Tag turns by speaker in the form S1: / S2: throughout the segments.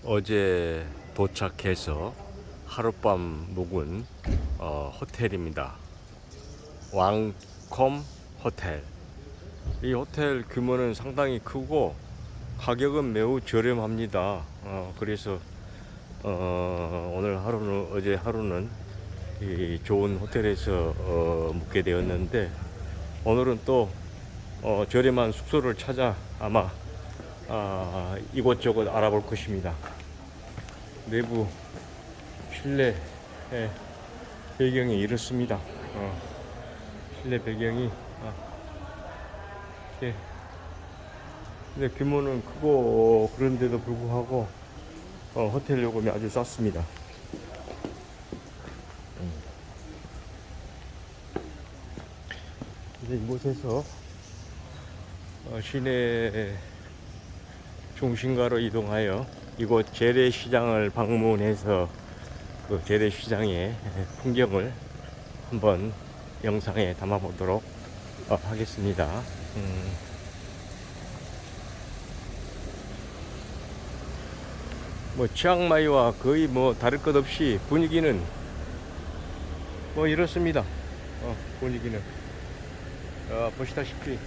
S1: 어제 도착해서 하룻밤 묵은 호텔입니다. 왕콤 호텔. 이 호텔 규모는 상당히 크고 가격은 매우 저렴합니다. 그래서 오늘 하루는 어제 하루는 이 좋은 호텔에서 묵게 되었는데, 오늘은 또 저렴한 숙소를 찾아 아마 이곳저곳 알아볼 것입니다. 내부 실내 배경이 이렇습니다. 실내 배경이 예. 근데 규모는 크고 그런데도 불구하고 호텔 요금이 아주 쌌습니다. 이제 이곳에서 시내 중심가로 이동하여 이곳 재래시장을 방문해서 그 재래시장의 풍경을 한번 영상에 담아보도록 하겠습니다. 뭐 치앙마이와 거의 뭐 다를 것 없이 분위기는 뭐 이렇습니다. 분위기는 보시다시피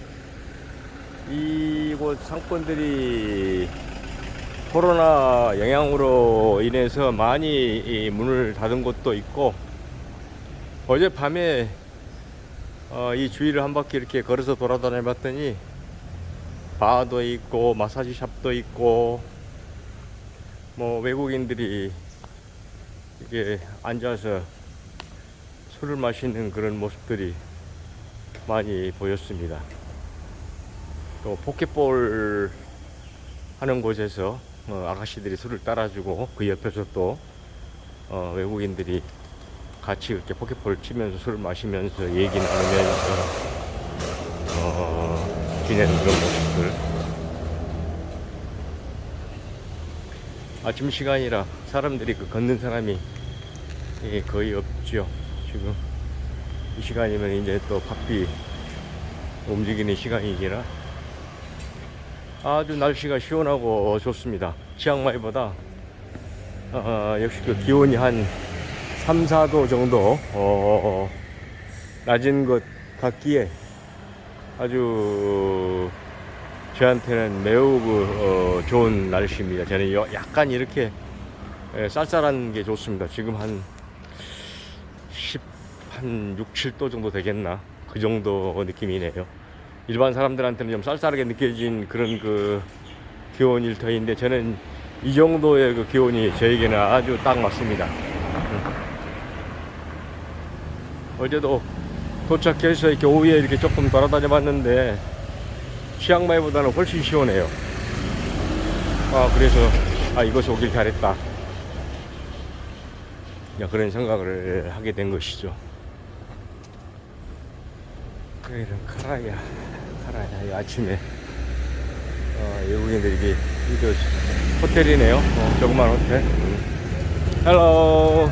S1: 이곳 상권들이 코로나 영향으로 인해서 많이 문을 닫은 곳도 있고, 어젯밤에 이 주위를 한 바퀴 이렇게 걸어서 돌아다녀 봤더니 바도 있고 마사지 샵도 있고 뭐 외국인들이 이게 앉아서 술을 마시는 그런 모습들이 많이 보였습니다. 또 포켓볼 하는 곳에서 아가씨들이 술을 따라주고, 그 옆에서 또 외국인들이 같이 이렇게 포켓볼 치면서 술을 마시면서 얘기 나누면서 지내는 그런 모습들. 아침 시간이라 사람들이 걷는 사람이 거의 없죠. 지금 이 시간이면 이제 또 바삐 움직이는 시간이기라 아주 날씨가 시원하고 좋습니다. 치앙마이보다 역시 그 기온이 한 3, 4도 정도 낮은 것 같기에 아주 저한테는 매우 좋은 날씨입니다. 저는 약간 이렇게 쌀쌀한 게 좋습니다. 지금 한 6, 7도 정도 되겠나, 그 정도 느낌이네요. 일반 사람들한테는 좀 쌀쌀하게 느껴진 그런 그 기온 일터인데, 저는 이 정도의 그 기온이 저에게는 아주 딱 맞습니다. 어제도 도착해서 이렇게 오후에 이렇게 조금 돌아다녀 봤는데 치앙마이보다는 훨씬 시원해요. 그래서 이곳에 오길 잘했다, 그런 생각을 하게 된 것이죠. 이런 카라야 아침에 외국인들이 이거 호텔이네요. 조그만 호텔. 헬로.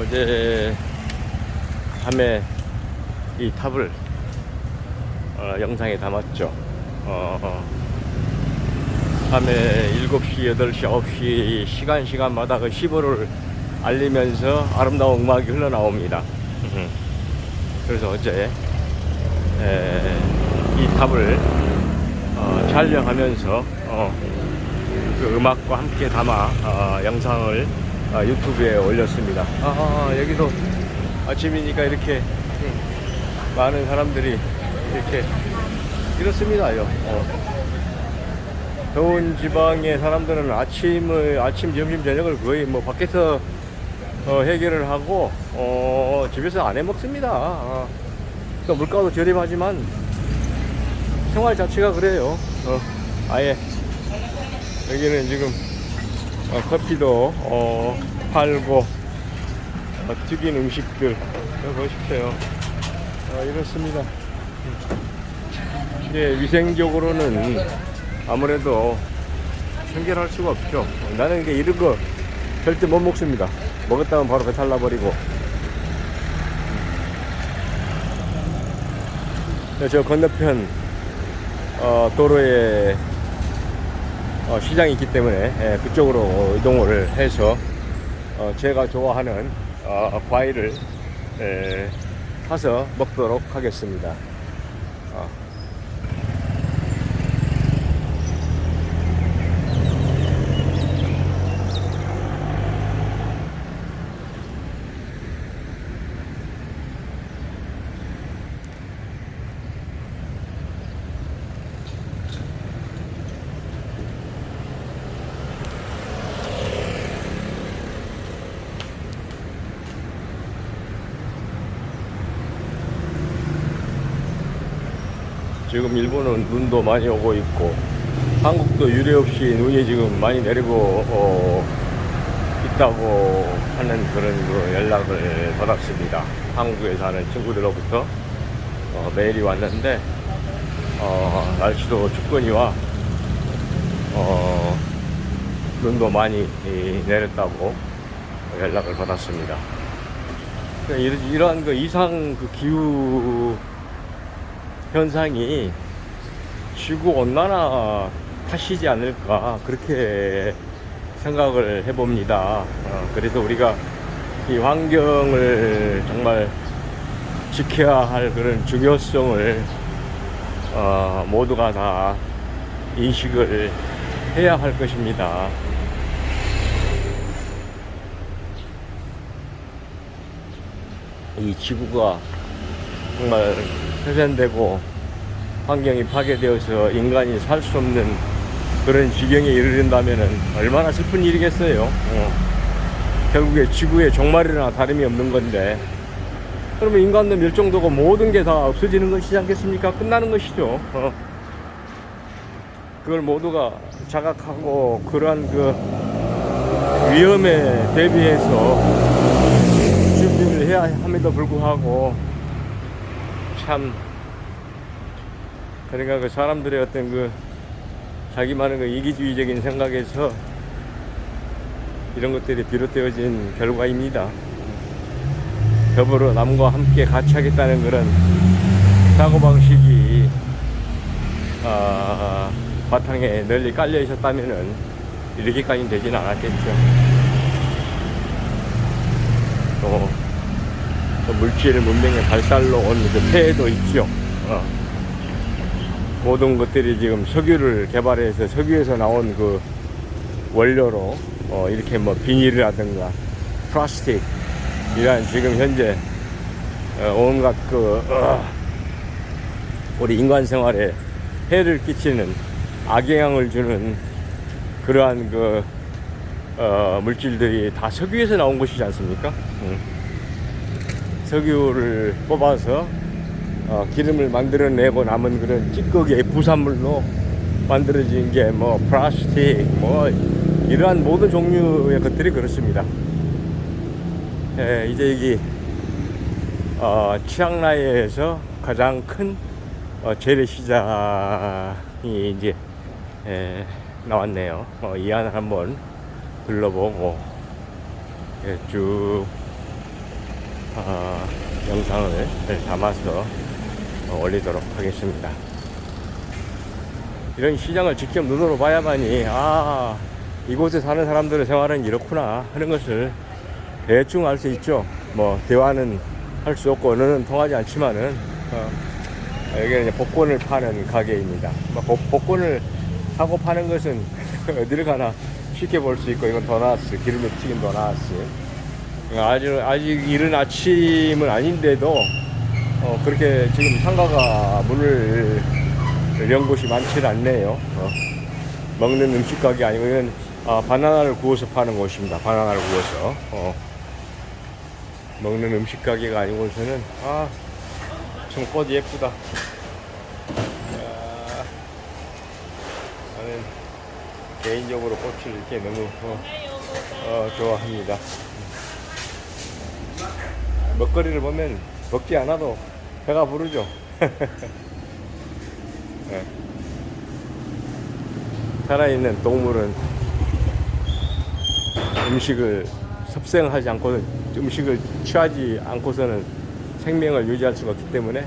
S1: 어제 밤에 이 탑을 영상에 담았죠. 밤에 7시, 8시, 9시 시간마다 그 시보를 알리면서 아름다운 음악이 흘러나옵니다. 그래서 어제 이 탑을 촬영하면서 그 음악과 함께 담아 영상을 유튜브에 올렸습니다. 여기도 아침이니까 이렇게 많은 사람들이 이렇게 이렇습니다요. 더운 지방의 사람들은 아침, 점심, 저녁을 거의 뭐 밖에서 해결을 하고 집에서 안 해 먹습니다. 또 물가도 저렴하지만 생활 자체가 그래요. 아예 여기는 지금 커피도 팔고 튀긴 음식들 보십시오. 이렇습니다. 이제 위생적으로는 아무래도 청결할 수가 없죠. 나는 이게 이런 거 절대 못 먹습니다. 먹었다면 바로 배탈 나버리고. 저 건너편 도로에 시장이 있기 때문에 그쪽으로 이동을 해서 제가 좋아하는 과일을 사서 먹도록 하겠습니다. 지금 일본은 눈도 많이 오고 있고 한국도 유례없이 눈이 지금 많이 내리고 있다고 하는 그런 그 연락을 받았습니다. 한국에 사는 친구들로부터 메일이 왔는데 날씨도 춥거니와 눈도 많이 내렸다고 연락을 받았습니다. 이러한 그 이상 그 기후 현상이 지구 온난화 탓이지 않을까 그렇게 생각을 해봅니다. 그래서 우리가 이 환경을 정말 지켜야 할 그런 중요성을 모두가 다 인식을 해야 할 것입니다. 이 지구가 정말 훼손되고 환경이 파괴되어서 인간이 살 수 없는 그런 지경에 이르른다면 얼마나 슬픈 일이겠어요. 결국에 지구의 종말이나 다름이 없는 건데, 그러면 인간도 멸종되고 모든 게 다 없어지는 것이지 않겠습니까? 끝나는 것이죠. 그걸 모두가 자각하고 그러한 그 위험에 대비해서 준비를 해야 함에도 불구하고 참, 그러니까 그 사람들의 어떤 그 자기만의 그 이기주의적인 생각에서 이런 것들이 비롯되어진 결과입니다. 더불어 남과 함께 같이 하겠다는 그런 사고방식이 바탕에 널리 깔려 있었다면은 이렇게까지는 되진 않았겠죠. 또 물질 문명의 발달로 온 그 폐해도 있죠. 모든 것들이 지금 석유를 개발해서 석유에서 나온 그 원료로 이렇게 뭐 비닐이라든가 플라스틱 이러한 지금 현재 온갖 그 우리 인간 생활에 해를 끼치는 악영향을 주는 그러한 그 물질들이 다 석유에서 나온 것이지 않습니까? 석유를 뽑아서 기름을 만들어내고 남은 그런 찌꺼기의 부산물로 만들어진 게 뭐 플라스틱 뭐 이러한 모든 종류의 것들이 그렇습니다. 이제 여기 치앙라이에서 가장 큰 재래시장이 이제 나왔네요. 이 안을 한번 둘러보고 쭉 영상을 담아서 올리도록 하겠습니다. 이런 시장을 직접 눈으로 봐야만이 이곳에 사는 사람들의 생활은 이렇구나 하는 것을 대충 알 수 있죠. 뭐 대화는 할 수 없고 언어는 통하지 않지만은 여기는 이제 복권을 파는 가게입니다. 복권을 사고 파는 것은 어디를 가나 쉽게 볼 수 있고, 이건 도나스, 기름에 튀긴 도나스. 아직 이른 아침은 아닌데도 그렇게 지금 상가가 문을 연 곳이 많지 않네요. 먹는 음식 가게 아니고 이건 바나나를 구워서 파는 곳입니다. 바나나를 구워서 먹는 음식 가게가 아니고서는 참 꽃이 예쁘다. 나는 개인적으로 꽃을 이렇게 너무 좋아합니다. 먹거리를 보면 먹지 않아도 배가 부르죠. 네. 살아있는 동물은 음식을 섭생하지 않고는, 음식을 취하지 않고서는 생명을 유지할 수가 없기 때문에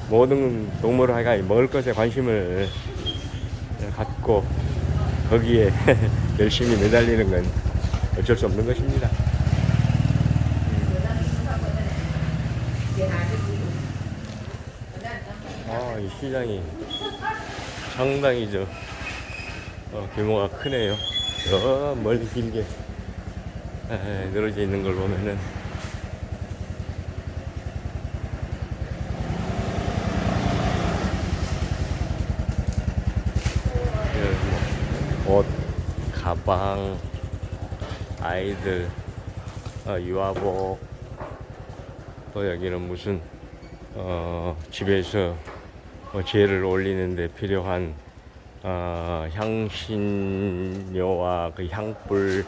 S1: 모든 동물은 먹을 것에 관심을 갖고 거기에 열심히 매달리는 건 어쩔 수 없는 것입니다. 이 시장이 상당히 규모가 크네요. 저 멀리 길게 늘어져 있는 걸 보면은 옷, 가방, 아이들, 유아복, 또 여기는 무슨 집에서 제를 올리는데 필요한 향신료와 그 향불,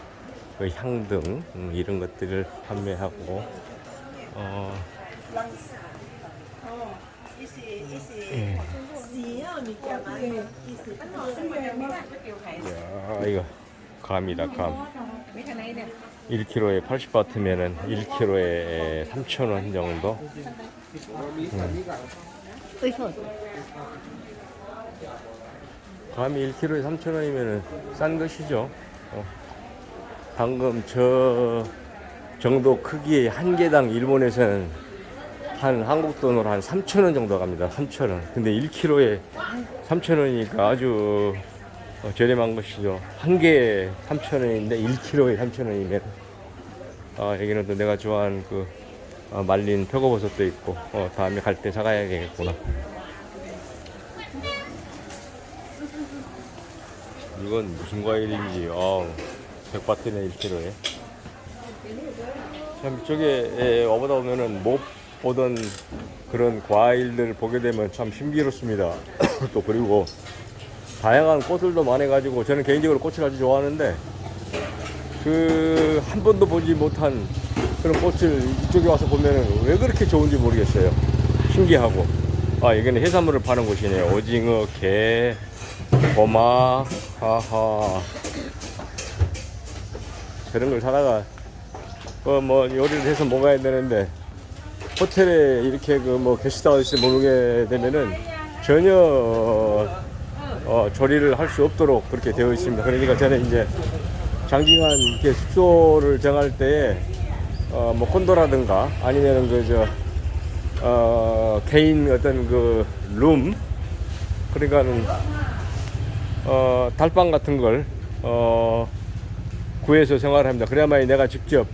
S1: 그 향등 이런 것들을 판매하고 이거 감이다, 감. 1kg에 80바트면은 1kg에 3,000원 정도. 감이 1kg에 3,000원이면은 싼 것이죠. 방금 저 정도 크기의 한 개당 일본에서는 한 한국 돈으로 한 3,000원 정도 갑니다. 3,000원. 근데 1kg에 3,000원이니까 아주 저렴한 것이죠. 한 개에 3,000원인데 1kg에 3,000원이면 여기는 또 내가 좋아하는 그 말린 표고버섯도 있고 다음에 갈 때 사가야 되겠구나. 이건 무슨 과일인지 100바트네 1kg에. 참 이쪽에 와보다 보면은 못 보던 그런 과일들 보게 되면 참 신비롭습니다. 또 그리고 다양한 꽃들도 많아가지고 저는 개인적으로 꽃을 아주 좋아하는데 그 한 번도 보지 못한 그런 꽃을 이쪽에 와서 보면은 왜 그렇게 좋은지 모르겠어요. 신기하고. 여기는 해산물을 파는 곳이네요. 오징어, 게, 고마, 하하. 저런 걸 사다가 요리를 해서 먹어야 되는데 호텔에 이렇게 게스트하우스에 머물게 되면은 전혀 조리를 할 수 없도록 그렇게 되어 있습니다. 그러니까 저는 이제 장기간 이렇게 숙소를 정할 때에 콘도라든가 아니면은 개인 어떤 룸, 그러니까는 달방 같은 걸 구해서 생활을 합니다. 그래야만 내가 직접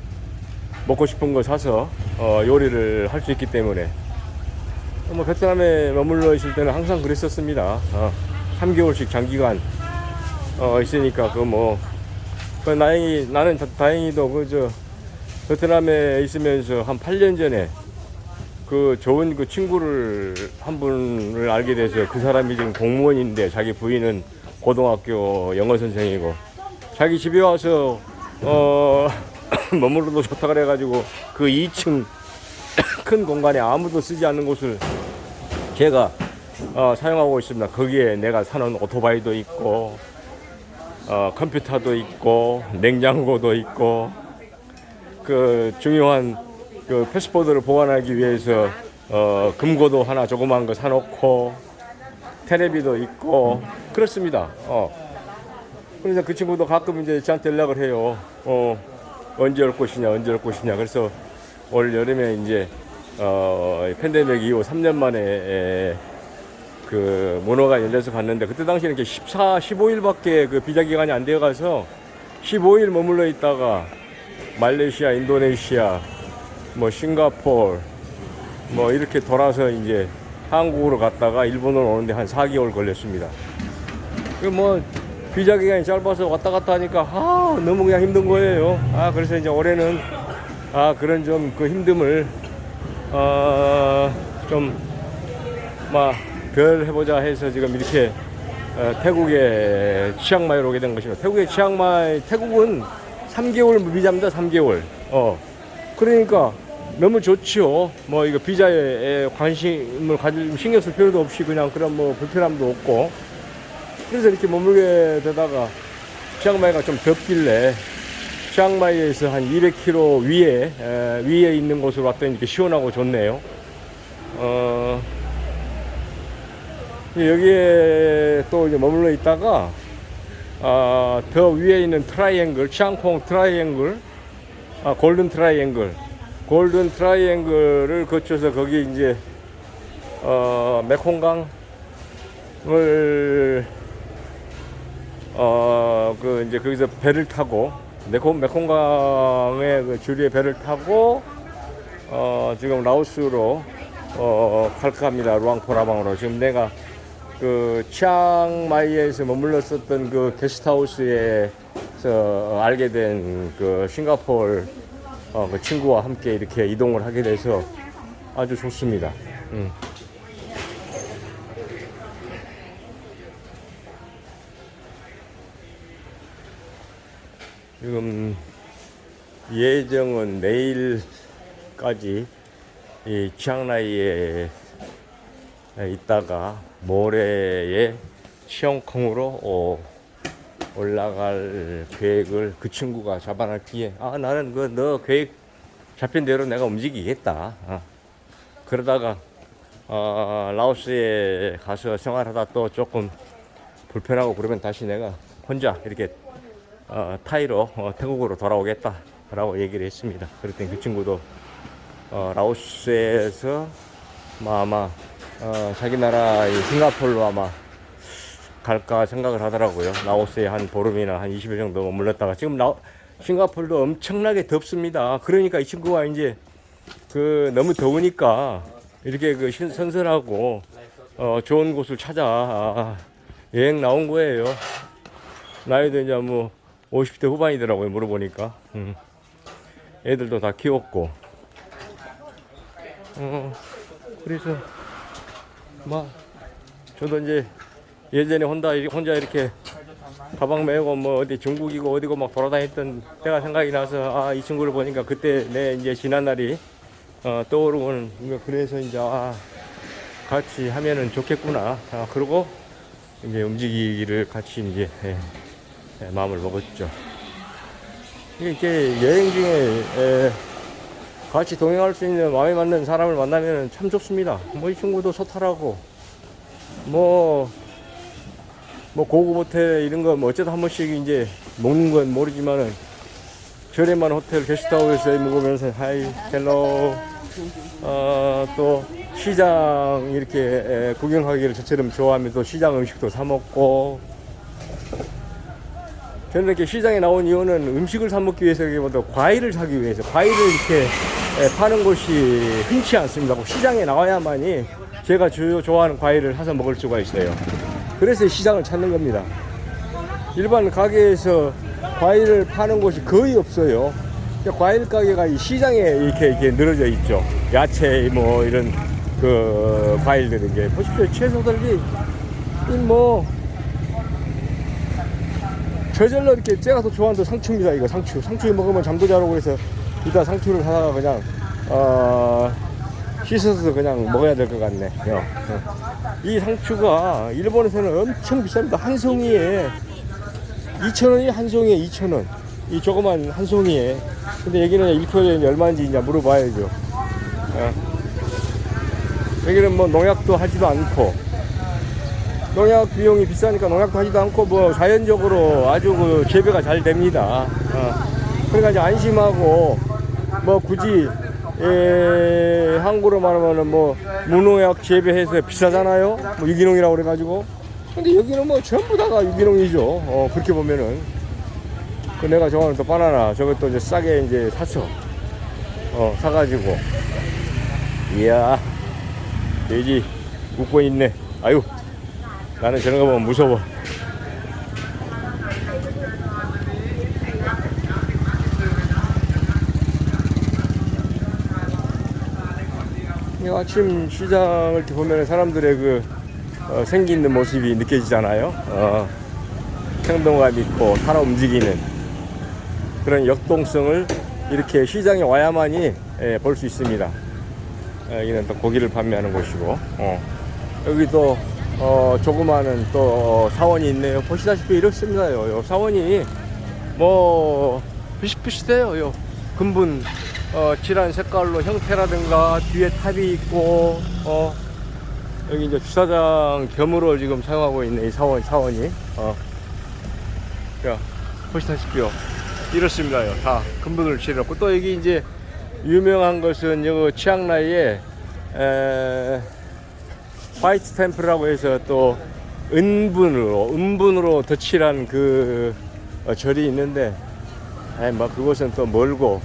S1: 먹고 싶은 거 사서 요리를 할 수 있기 때문에 베트남에 머물러 있을 때는 항상 그랬었습니다. 3개월씩 장기간 있으니까 나는 다행히도 베트남에 있으면서 한 8년 전에 좋은 친구를 한 분을 알게 돼서 그 사람이 지금 공무원인데 자기 부인은 고등학교 영어 선생이고 자기 집에 와서 머물러도 좋다 그래가지고 그 2층 큰 공간에 아무도 쓰지 않는 곳을 제가 사용하고 있습니다. 거기에 내가 사는 오토바이도 있고 컴퓨터도 있고 냉장고도 있고 중요한 패스포드를 보관하기 위해서 금고도 하나 조그만 거 사놓고 테레비도 있고 그렇습니다. 그래서 그 친구도 가끔 이제 저한테 연락을 해요. 언제 올 곳이냐. 그래서 올 여름에 이제 팬데믹 이후 3년 만에 문어가 열려서 갔는데 그때 당시에는 이렇게 15일밖에 비자 기간이 안 되어 가서 15일 머물러 있다가 말레이시아, 인도네시아, 싱가포르 이렇게 돌아서 이제 한국으로 갔다가 일본으로 오는데 한 4개월 걸렸습니다. 비자 기간이 짧아서 왔다 갔다 하니까 너무 그냥 힘든 거예요. 그래서 이제 올해는 그런 그 힘듦을 덜 해보자 해서 지금 이렇게 태국의 치앙마이로 오게 된 것입니다. 태국은 3개월 비자입니다. 3개월. 그러니까 너무 좋죠. 이거 비자에 관심을 가질 신경 쓸 필요도 없이 그냥 그런 불편함도 없고 그래서 이렇게 머물게 되다가 치앙마이가 좀 덥길래 치앙마이에서 한 200km 위에 있는 곳으로 왔더니 이렇게 시원하고 좋네요. 여기에 또 이제 머물러 있다가 더 위에 있는 트라이앵글, 치앙콩 트라이앵글, 골든 트라이앵글을 거쳐서 거기 이제 메콩강을 그 이제 거기서 배를 타고 메콩강의 그 주류의 배를 타고 지금 라오스로 갈까 합니다. 루앙프라방으로. 지금 내가 그 치앙마이에서 머물렀었던 그 게스트하우스에서 알게 된 그 싱가포르 그 친구와 함께 이렇게 이동을 하게 돼서 아주 좋습니다. 지금 예정은 내일까지 이 치앙라이에 있다가 모레에 치앙콩으로 올라갈 계획을 그 친구가 잡아놨기에 나는 그 너 계획 잡힌 대로 내가 움직이겠다. 그러다가 라오스에 가서 생활하다 또 조금 불편하고 그러면 다시 내가 혼자 이렇게 타이로 태국으로 돌아오겠다 라고 얘기를 했습니다. 그랬더니 그 친구도 라오스에서 아마 자기 나라 싱가포르로 아마 갈까 생각을 하더라고요. 라오스에 한 보름이나 한 20일 정도 머물렀다가 지금 싱가포르도 엄청나게 덥습니다. 그러니까 이 친구가 이제 그 너무 더우니까 이렇게 그 선선하고 좋은 곳을 찾아 여행 나온 거예요. 나이도 이제 뭐 50대 후반이더라고요. 물어보니까. 애들도 다 키웠고. 그래서 저도 이제 예전에 혼자 이렇게 가방 메고 뭐 어디 중국이고 어디고 막 돌아다녔던 때가 생각이 나서 이 친구를 보니까 그때 내 이제 지난 날이 떠오르고는 그래서 이제 같이 하면은 좋겠구나. 그러고 이제 움직이기를 같이 이제 마음을 먹었죠. 이렇게 여행 중에 같이 동행할 수 있는 마음에 맞는 사람을 만나면 참 좋습니다. 이 친구도 소탈하고 고급 호텔 이런 거 어쩌다 한 번씩 이제 먹는 건 모르지만은 저렴한 호텔 게스트하우스에 묵으면서 하이 헬로 또 시장 이렇게 구경하기를 저처럼 좋아하면 또 시장 음식도 사 먹고. 저는 이렇게 시장에 나온 이유는 음식을 사 먹기 위해서보다 과일을 사기 위해서. 과일을 이렇게 파는 곳이 흔치 않습니다. 시장에 나와야만이 제가 좋아하는 과일을 사서 먹을 수가 있어요. 그래서 시장을 찾는 겁니다. 일반 가게에서 과일을 파는 곳이 거의 없어요. 과일 가게가 이 시장에 이렇게 늘어져 있죠. 야채 뭐 이런 그 과일들 이게 보십시오. 채소들이 저절로 이렇게 제가 더 좋아하는 상추입니다. 이거 상추 먹으면 잠도 잘 오고 그래서 일단 상추를 하다가 그냥 씻어서 그냥 먹어야 될 것 같네. 이 상추가 일본에서는 엄청 비쌉니다. 한 송이에 2,000원이 한 송이에 2,000원. 이 조그만 한 송이에. 근데 여기는 1kg에 얼마인지 이제 물어봐야죠. 여기는 뭐 농약도 하지도 않고, 농약 비용이 비싸니까 농약도 하지도 않고 자연적으로 아주 그 재배가 잘 됩니다. 그러니까 이제 안심하고 굳이 한국으로 말하면은 무농약 재배해서 비싸잖아요. 유기농이라고 그래가지고. 근데 여기는 전부 다가 유기농이죠. 그렇게 보면은. 내가 좋아하는 또 바나나 저것도 이제 싸게 이제 사가지고. 이야, 돼지 웃고 있네. 아유, 나는 저런 거 보면 무서워. 아침 시장을 이렇게 보면 사람들의 생기 있는 모습이 느껴지잖아요. 생동감 있고 살아 움직이는 그런 역동성을 이렇게 시장에 와야만이 볼 수 있습니다. 여기는 또 고기를 판매하는 곳이고, 여기도 조그마한 또 사원이 있네요. 보시다시피 이렇습니다요. 요 사원이 뭐 비슷비슷해요. 요 금분 칠한 색깔로 형태라든가 뒤에 탑이 있고 여기 이제 주차장 겸으로 지금 사용하고 있는 이 사원이 자, 보시다시피요. 이렇습니다요. 다 금분을 칠했고 또 여기 이제 유명한 것은 여기 치앙라이에 화이트 템플이라고 해서 또 은분으로 덧칠한 그 절이 있는데 뭐 그곳은 또 멀고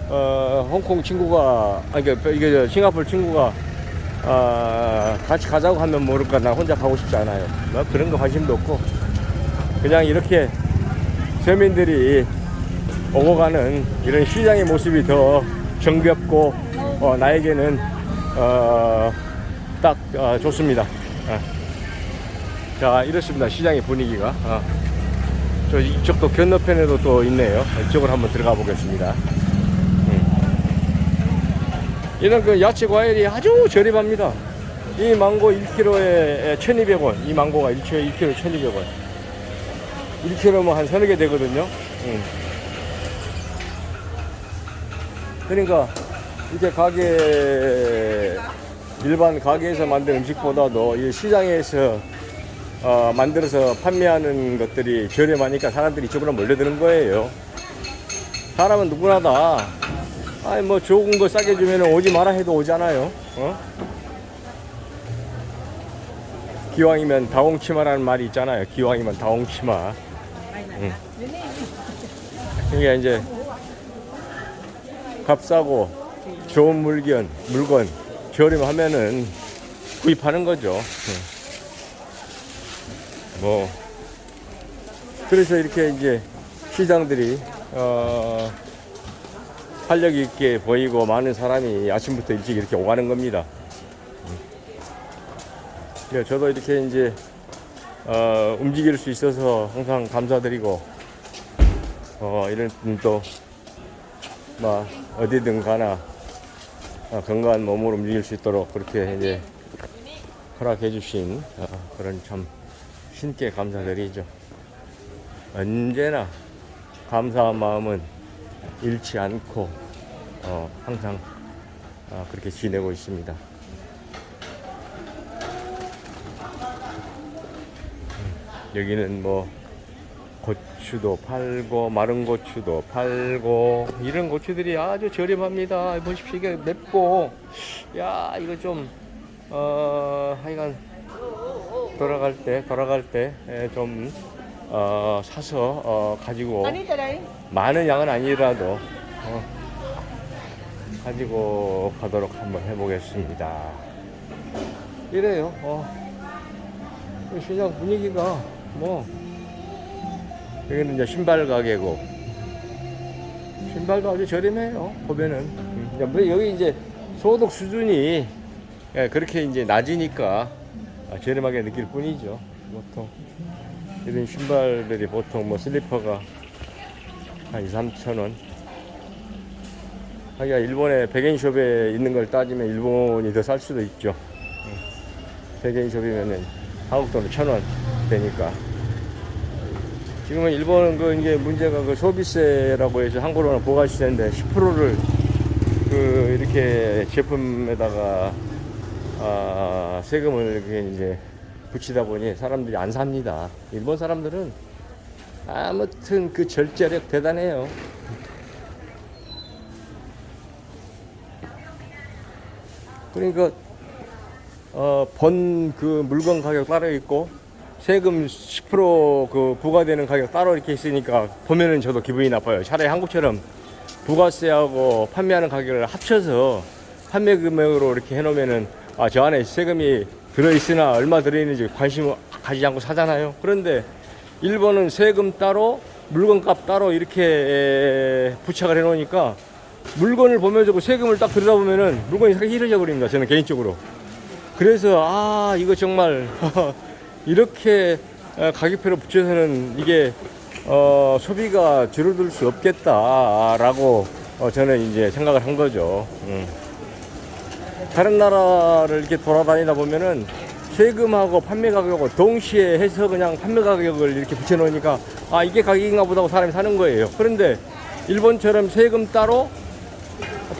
S1: 홍콩 친구가 이게 싱가포르 친구가 같이 가자고 하면 모를까 나 혼자 가고 싶지 않아요. 뭐 그런 거 관심도 없고 그냥 이렇게 서민들이 오고 가는 이런 시장의 모습이 더 정겹고 나에게는 딱 좋습니다. 자, 이렇습니다. 시장의 분위기가. 저 이쪽도 건너편에도 또 있네요. 이쪽으로 한번 들어가 보겠습니다. 이런 그 야채 과일이 아주 저렴합니다. 이 망고 1kg에 1,200원. 이 망고가 1kg 1,200원. 1kg면 한 서너 개 되거든요. 그러니까 이렇게 일반 가게에서 만든 음식보다도 이 시장에서 만들어서 판매하는 것들이 저렴하니까 사람들이 이쪽으로 몰려드는 거예요. 사람은 누구나 다 뭐 좋은 거 싸게 주면 오지 마라 해도 오잖아요. 기왕이면 다홍치마라는 말이 있잖아요. 기왕이면 다홍치마. 그러니까 이제 값싸고 좋은 물건 저렴하면은 구입하는 거죠. 뭐 그래서 이렇게 이제 시장들이 활력 있게 보이고 많은 사람이 아침부터 일찍 이렇게 오가는 겁니다. 저도 이렇게 이제 움직일 수 있어서 항상 감사드리고 이런 또 막 어디든 가나 건강한 몸으로 움직일 수 있도록 그렇게 이제 허락해 주신 그런 참 신께 감사드리죠. 언제나 감사한 마음은 잃지 않고 항상 그렇게 지내고 있습니다. 여기는 뭐 고추도 팔고 마른 고추도 팔고 이런 고추들이 아주 저렴합니다. 보십시오. 이게 맵고 야 이거 좀 하여간 돌아갈 때 좀 사서 가지고 많은 양은 아니라도 가지고 가도록 한번 해보겠습니다. 이래요. 시장 분위기가 뭐 여기는 이제 신발 가게고 신발도 아주 저렴해요. 보면은 여기 이제 소득 수준이 그렇게 이제 낮으니까 저렴하게 느낄 뿐이죠. 보통 이런 신발들이 보통 뭐 슬리퍼가 한 2-3천 원. 하기야 일본의 백엔숍에 있는 걸 따지면 일본이 더 쌀 수도 있죠. 백엔숍이면은 한국 돈으로 1,000원 되니까. 지금은 일본은 이게 문제가 소비세라고 해서 한국으로는 부가시세인데 10%를 이렇게 제품에다가 세금을 이렇게 이제 붙이다 보니 사람들이 안 삽니다. 일본 사람들은 아무튼 그 절제력 대단해요. 그러니까 번 그 물건 가격 따로 있고 세금 10% 부과되는 가격 따로 이렇게 있으니까 보면은 저도 기분이 나빠요. 차라리 한국처럼 부가세하고 판매하는 가격을 합쳐서 판매 금액으로 이렇게 해놓으면은 저 안에 세금이 들어있으나 얼마 들어있는지 관심 가지지 않고 사잖아요. 그런데 일본은 세금 따로 물건값 따로 이렇게 부착을 해놓으니까 물건을 보면서 세금을 딱 들여다보면은 물건이 사기 싫어져 버립니다. 저는 개인적으로. 그래서 이거 정말 이렇게 가격표를 붙여서는 이게 소비가 줄어들 수 없겠다라고 저는 이제 생각을 한 거죠. 다른 나라를 이렇게 돌아다니다 보면은 세금하고 판매 가격하고 동시에 해서 그냥 판매 가격을 이렇게 붙여놓으니까 아 이게 가격인가 보다 하고 사람이 사는 거예요. 그런데 일본처럼 세금 따로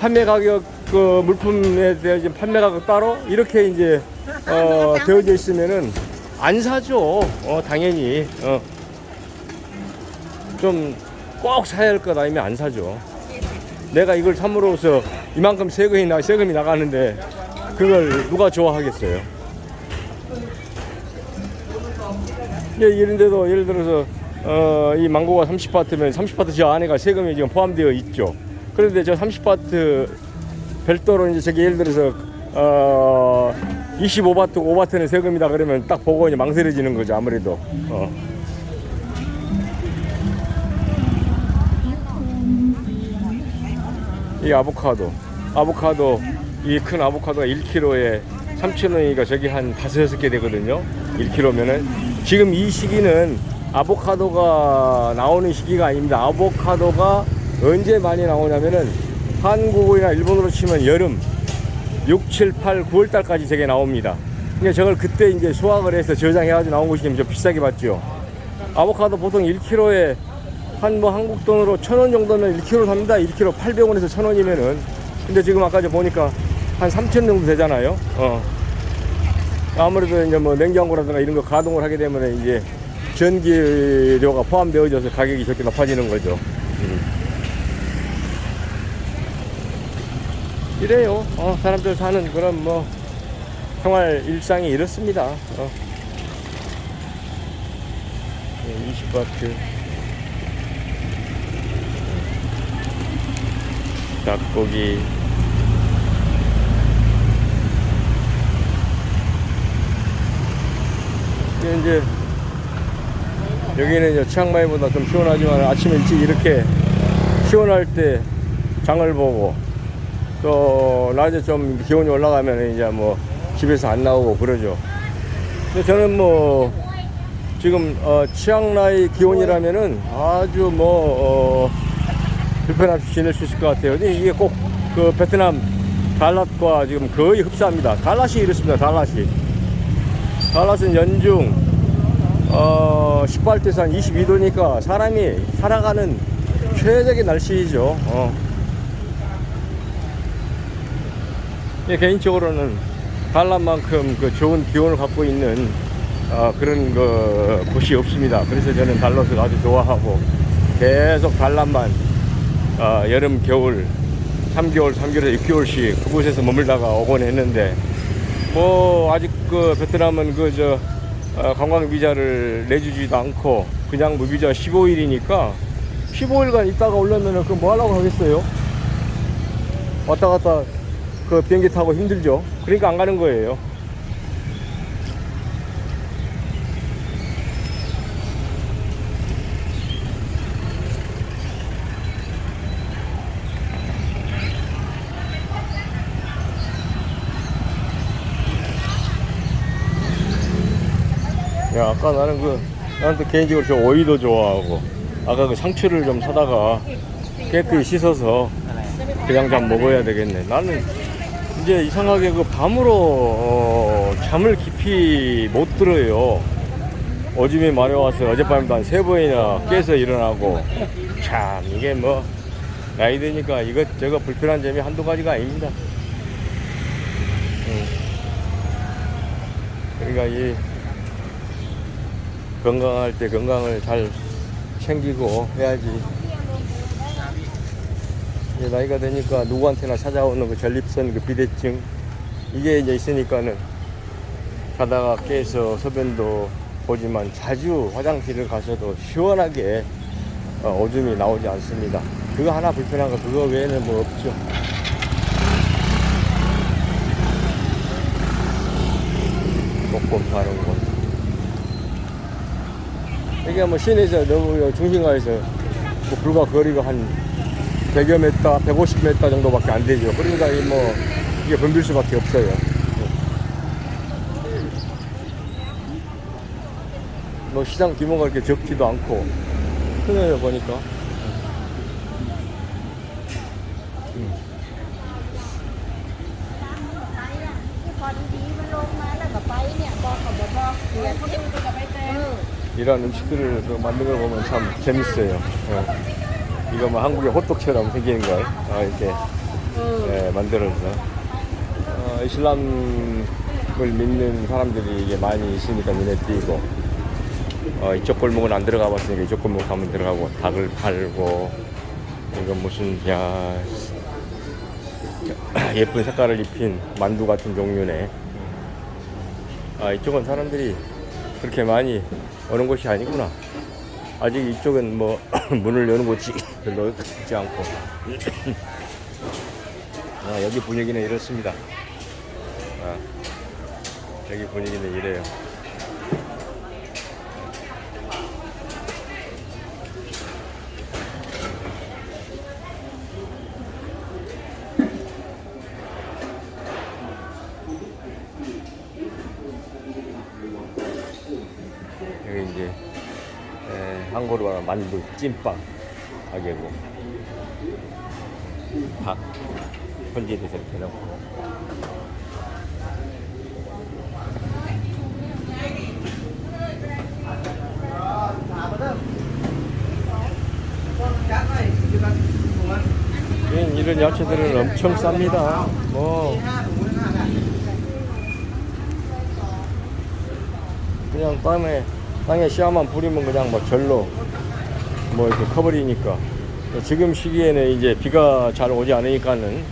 S1: 판매 가격 그 물품에 대한 판매 가격 따로 이렇게 이제 되어져 있으면은 안 사죠. 당연히 좀 꼭 사야 할 것 아니면 안 사죠. 내가 이걸 삼으로써 이만큼 세금이 나가는데 그걸 누가 좋아하겠어요? 이런데도 예를 들어서 이 망고가 30바트면 30바트 저 안에가 세금이 지금 포함되어 있죠. 그런데 저 30바트 별도로 이제 저기 예를 들어서 25바트, 5바트는 세금이다 그러면 딱 보고 이제 망설여지는 거죠. 아무래도. 이 아보카도 이 큰 아보카도가 1kg에 3,000원이니까 저기 한 5-6개 되거든요. 1kg면은 지금 이 시기는 아보카도가 나오는 시기가 아닙니다. 아보카도가 언제 많이 나오냐면은 한국이나 일본으로 치면 여름 6, 7, 8, 9월 달까지 저게 나옵니다. 그러니까 저걸 그때 이제 수확을 해서 저장해가지고 나온 것이 좀 비싸게 받죠. 아보카도 보통 1kg에 한 뭐 한국 돈으로 1,000원 정도면 1kg 삽니다. 1kg 800원에서 1,000원이면은. 근데 지금 아까 저 보니까 한 3,000원 정도 되잖아요. 아무래도 이제 뭐 냉장고라든가 이런 거 가동을 하게 되면 이제 전기료가 포함되어져서 가격이 저렇게 높아지는 거죠. 이래요. 사람들 사는 그런 뭐 생활 일상이 이렇습니다. 20바트 닭고기 이제 여기는 이제 치앙마이보다 좀 시원하지만 아침에 일찍 이렇게 시원할 때 장을 보고 또 낮에 좀 기온이 올라가면 이제 뭐 집에서 안 나오고 그러죠. 근데 저는 뭐 지금 치앙라이 기온이라면은 아주 뭐 불편 없이 지낼 수 있을 것 같아요. 근데 이게 꼭 그 베트남 달랏과 지금 거의 흡사합니다. 달랏이 이렇습니다. 달랏은 연중 18도에서 한 22도니까 사람이 살아가는 최적의 날씨이죠. 개인적으로는 달랏만큼 그 좋은 기온을 갖고 있는 그런 그 곳이 없습니다. 그래서 저는 달랏을 아주 좋아하고 계속 달랏만 여름, 겨울 3개월에서 6개월씩 그곳에서 머물다가 오곤 했는데 뭐 아직 그 베트남은 그 관광 비자를 내주지도 않고 그냥 무비자 15일이니까 15일간 있다가 오려면은 그 뭐 하려고 하겠어요? 왔다 갔다 그 비행기 타고 힘들죠. 그러니까 안 가는 거예요. 야, 아까 나는 나는 또 개인적으로 저 오이도 좋아하고, 아까 그 상추를 좀 사다가 깨끗이 씻어서 그냥 좀 먹어야 되겠네. 나는 이제 이상하게 그 밤으로 잠을 깊이 못 들어요. 오줌이 마려워서 어젯밤에도 한 3번이나 깨서 일어나고, 참 이게 뭐 나이 드니까 이것저것 불편한 점이 한두 가지가 아닙니다. 그러니까 이 건강할 때 건강을 잘 챙기고 해야지. 이제 나이가 되니까 누구한테나 찾아오는 그 전립선 그 비대증 이게 이제 있으니까는 자다가 깨서 소변도 보지만 자주 화장실을 가서도 시원하게 오줌이 나오지 않습니다. 그거 하나 불편한 거 그거 외에는 뭐 없죠. 목본 파는 곳. 이게 뭐 시내에서 너무 중심가에서 뭐 불과 거리가 한 100여 미터, 150m 정도밖에 안 되죠. 그러니까 이게 붐빌 수밖에 없어요. 뭐 시장 규모가 그렇게 적지도 않고 크네요 보니까. 이런 음식들을 그 만든 걸 보면 참 재밌어요. 이거 뭐 한국의 호떡처럼 생기는 걸 이렇게 만들어서 이슬람을 믿는 사람들이 이게 많이 있으니까 눈에 띄고 이쪽 골목은 안 들어가 봤으니까 이쪽 골목 가면 들어가고 닭을 팔고 이건 무슨 예쁜 색깔을 입힌 만두 같은 종류네. 이쪽은 사람들이 그렇게 많이 오는 곳이 아니구나. 아직 이쪽은 뭐 문을 여는 곳이 별로 있지 않고 여기 분위기는 이렇습니다. 여기 분위기는 이래요. 여기 이제 한국으로 말하면 만두 찐빵 가게고 닭 손질해서 이렇게 넣고 이런 야채들은 엄청 쌉니다. 뭐 그냥 땅에 씨앗만 뿌리면 그냥 뭐 절로 뭐 이렇게 커버리니까 지금 시기에는 이제 비가 잘 오지 않으니까는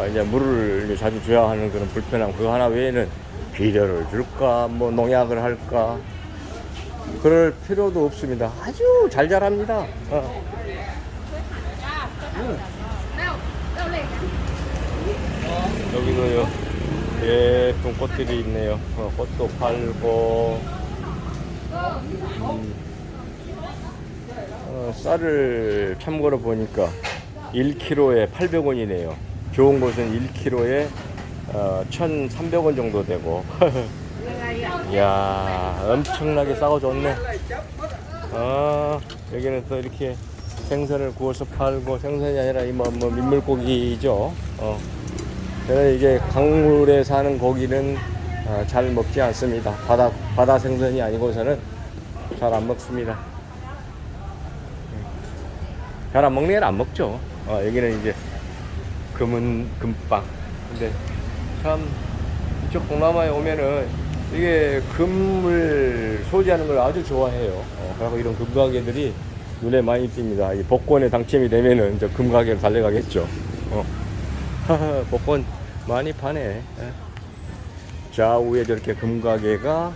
S1: 이제 물을 이제 자주 줘야 하는 그런 불편함 그거 하나 외에는 비료를 줄까 뭐 농약을 할까 그럴 필요도 없습니다. 아주 잘 자랍니다. 여기도요 예쁜 꽃들이 있네요. 꽃도 팔고 쌀을 참고로 보니까 1kg에 800원이네요. 좋은 곳은 1kg에 1,300원 정도 되고 이야 엄청나게 싸고 좋네. 여기는 또 이렇게 생선을 구워서 팔고 생선이 아니라 뭐 민물고기죠. 저는 이제 강물에 사는 고기는 잘 먹지 않습니다. 바다 생선이 아니고서는 잘 안 먹습니다. 잘 안 먹는 애는 안 먹죠. 여기는 이제 금빵. 근데 참 이쪽 동남아에 오면은 이게 금을 소지하는 걸 아주 좋아해요. 그리고 이런 금가게들이 눈에 많이 띕니다. 이 복권에 당첨이 되면은 저 금가게로 달려가겠죠. 복권 많이 파네. 좌우에 저렇게 금가게가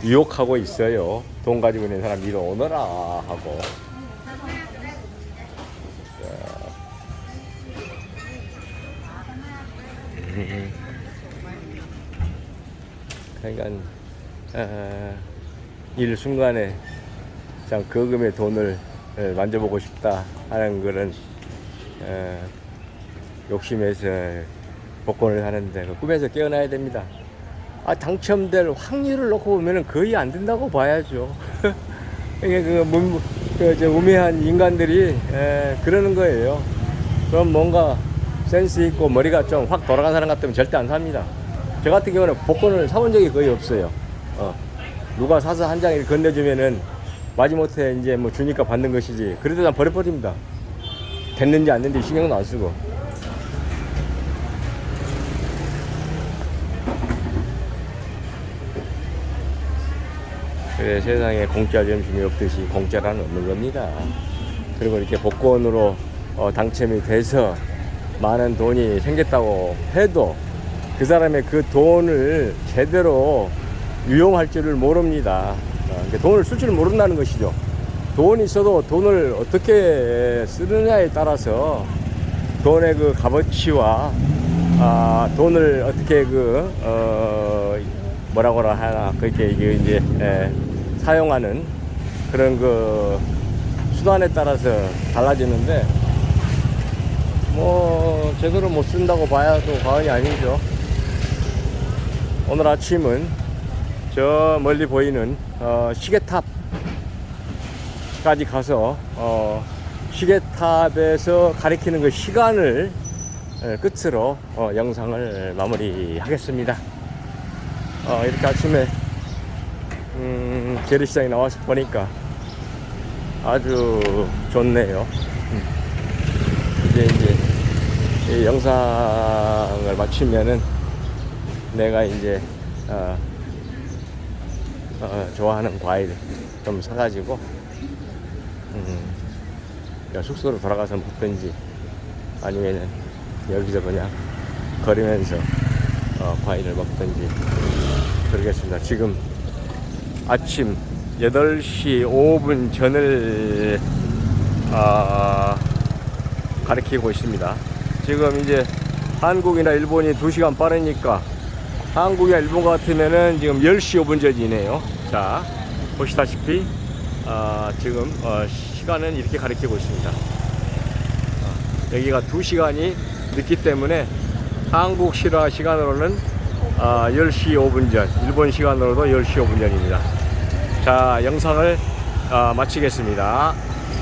S1: 유혹하고 있어요. 돈 가지고 있는 사람 이리 오너라 하고. 그러니까 일 순간에 참 거금의 돈을 만져보고 싶다 하는 그런 욕심에서 복권을 하는데 그 꿈에서 깨어나야 됩니다. 당첨될 확률을 놓고 보면은 거의 안 된다고 봐야죠. 이게 우매한 인간들이 그러는 거예요. 그럼 뭔가 센스 있고 머리가 좀 확 돌아간 사람 같으면 절대 안 삽니다. 저 같은 경우는 복권을 사본 적이 거의 없어요. 누가 사서 한 장을 건네주면은 마지못해 이제 뭐 주니까 받는 것이지. 그래도 난 버려버립니다. 됐는지 안 됐는지 신경도 안 쓰고. 그래, 세상에 공짜 점심이 없듯이 공짜란 없는 겁니다. 그리고 이렇게 복권으로 당첨이 돼서 많은 돈이 생겼다고 해도 그 사람의 그 돈을 제대로 유용할 줄을 모릅니다. 돈을 쓸 줄 모른다는 것이죠. 돈이 있어도 돈을 어떻게 쓰느냐에 따라서 돈의 그 값어치와 돈을 어떻게 뭐라고라 하나 그렇게 이제 사용하는 그런 그 수단에 따라서 달라지는데 뭐 제대로 못 쓴다고 봐야도 과언이 아니죠. 오늘 아침은 저 멀리 보이는 시계탑까지 가서 시계탑에서 가리키는 그 시간을 끝으로 영상을 마무리하겠습니다. 이렇게 아침에 재래시장에 나와서 보니까 아주 좋네요. 이제 이 영상을 마치면은 내가 이제 좋아하는 과일 좀 사가지고 숙소로 돌아가서 먹든지 아니면은 여기서 그냥 걸으면서 과일을 먹든지 그러겠습니다. 지금 아침 8시 5분 전을 가리키고 있습니다. 지금 이제 한국이나 일본이 2시간 빠르니까 한국이나 일본 같으면은 지금 10시 5분 전이네요. 자, 보시다시피 지금 시간은 이렇게 가리키고 있습니다. 여기가 2시간이 늦기 때문에 한국 실화 시간으로는 10시 5분 전, 일본 시간으로도 10시 5분 전입니다. 자, 영상을 마치겠습니다.